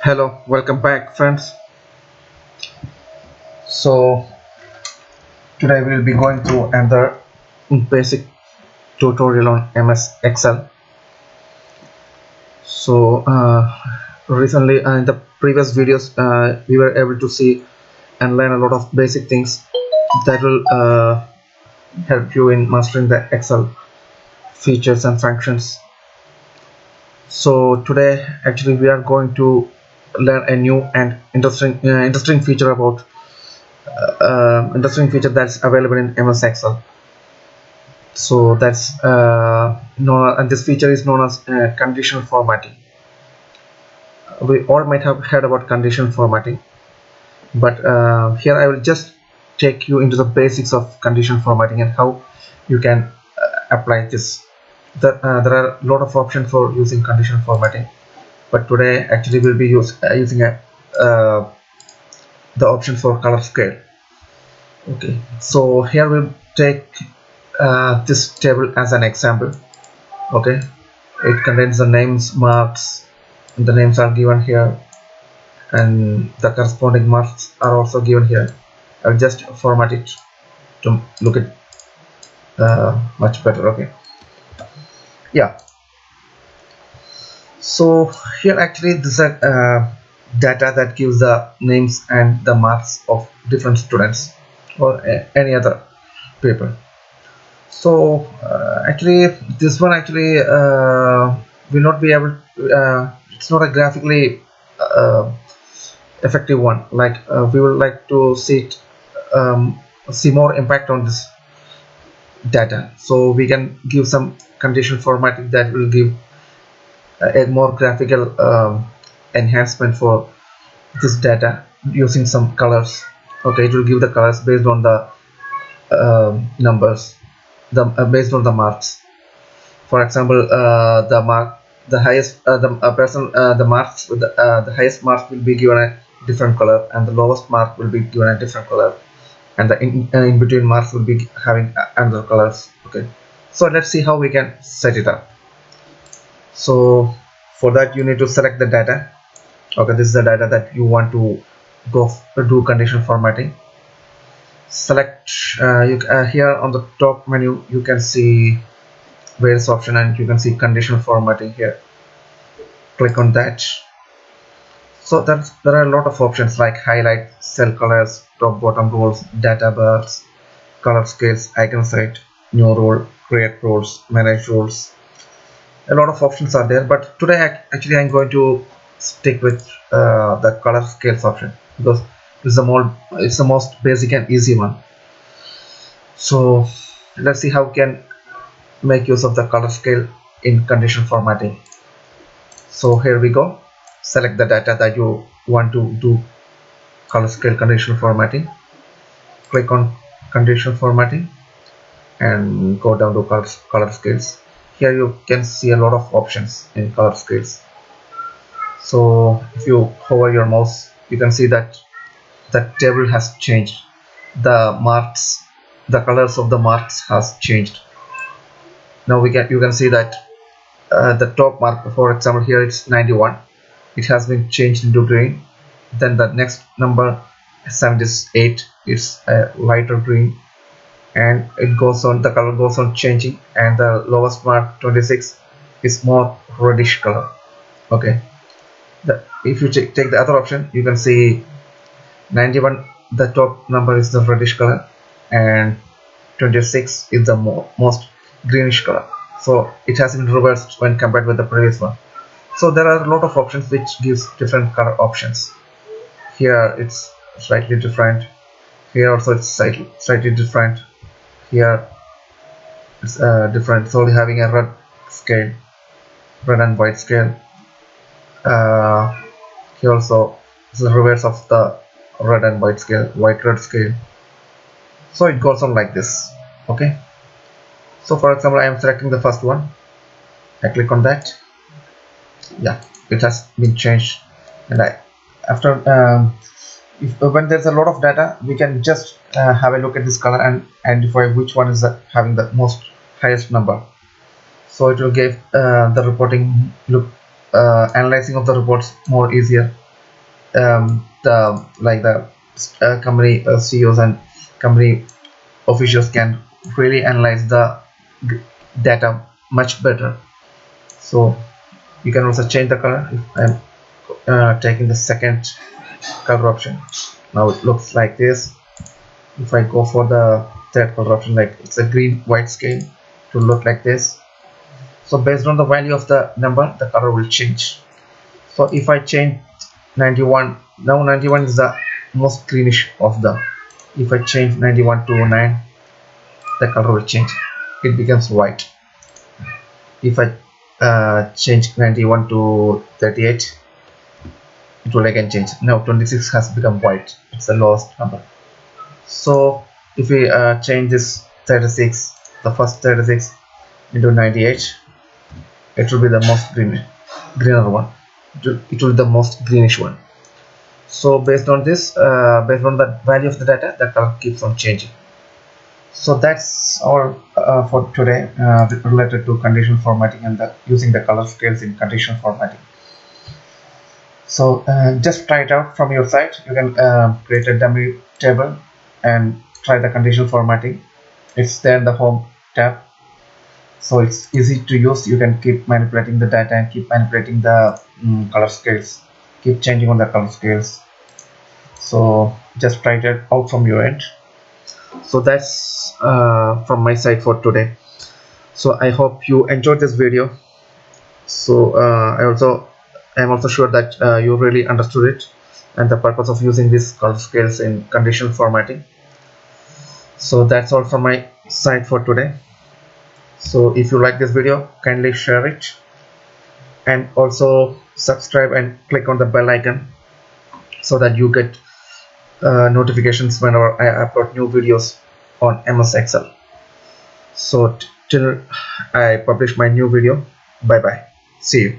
Hello, welcome back, friends. So, today we'll be going through another basic tutorial on MS Excel. So, recently in the previous videos, we were able to see and learn a lot of basic things that will help you in mastering the Excel features and functions. So, today actually we are going to learn a new and interesting feature about interesting feature that's available in MS Excel. So that's known, and this feature is known as conditional formatting. We all might have heard about conditional formatting, but here I will just take you into the basics of conditional formatting and how you can apply this. There are a lot of options for using conditional formatting, but today actually we'll be using the option for color scale. Okay, so here we'll take this table as an example. Okay, it contains the names, marks. The names are given here and the corresponding marks are also given here. I'll just format it to look at much better. Okay, yeah, so here actually this is data that gives the names and the marks of different students or any other people. So actually this one actually will not be able it's not a graphically uh, effective one, like we would like to see more impact on this data, so we can give some conditional formatting that will give a more graphical enhancement for this data using some colors. Okay, it will give the colors based on the numbers, based on the marks. For example, the highest the marks with the highest mark will be given a different color, and the lowest mark will be given a different color, and the in between marks will be having another colors. Okay, so let's see how we can set it up. So for that you need to select the data. Okay, this is the data that you want to do conditional formatting. Select here on the top menu you can see various option, and you can see conditional formatting here. Click on that. So there are a lot of options like highlight, cell colors, top bottom rows, data bars, color scales, icon set, new role, create roles, manage roles. A lot of options are there, but today actually I'm going to stick with the color scales option because it's the most basic and easy one. So let's see how we can make use of the color scale in conditional formatting. So here we go. Select the data that you want to do color scale conditional formatting. Click on conditional formatting and go down to color scales. Here you can see a lot of options in color scales. So if you hover your mouse, you can see that the table has changed. The marks, the colors of the marks has changed. Now you can see that the top mark, for example here it's 91, it has been changed into green. Then the next number 78, it's a lighter green, and it goes on, the color goes on changing, and the lowest mark 26 is more reddish color. Okay, if you take the other option, you can see 91, the top number is the reddish color, and 26 is the most greenish color. So it has been reversed when compared with the previous one. So there are a lot of options which gives different color options. Here it's slightly different, here also it's slightly different, here it's different. It's only having a red scale, red and white scale. Here also it's the reverse of the red and white scale, white red scale. So it goes on like this. Okay, so for example I am selecting the first one. I click on that. Yeah, it has been changed, and after when there's a lot of data, we can just have a look at this color and identify which one is having the most highest number. So it will give the reporting look, analyzing of the reports more easier. the company CEOs and company officials can really analyze the data much better. So you can also change the color. If I'm taking the second color option, now it looks like this. If I go for the third color option, like it's a green white scale, to look like this. So based on the value of the number, the color will change. So if I change 91, now 91 is the most greenish of the. If I change 91 to 9, the color will change. It becomes white. If I change 91 to 38, it will again change. Now 26 has become white. It's the lowest number. So if we change this 36, the first 36 into 98, it will be the most greener one. It will be the most greenish one. So based on this, based on the value of the data, the color keeps on changing. So that's all for today related to conditional formatting and using the color scales in conditional formatting. So just try it out from your side. You can create a dummy table and try the conditional formatting. It's there in the home tab, so it's easy to use. You can keep manipulating the data and keep manipulating the color scales, keep changing on the color scales. So just try it out from your end. So that's from my side for today. So I hope you enjoyed this video. So I'm also sure that you really understood it and the purpose of using these color scales in conditional formatting. So that's all from my side for today. So if you like this video, kindly share it and also subscribe and click on the bell icon so that you get notifications whenever I upload new videos on MS Excel. So till I publish my new video, bye bye, see you.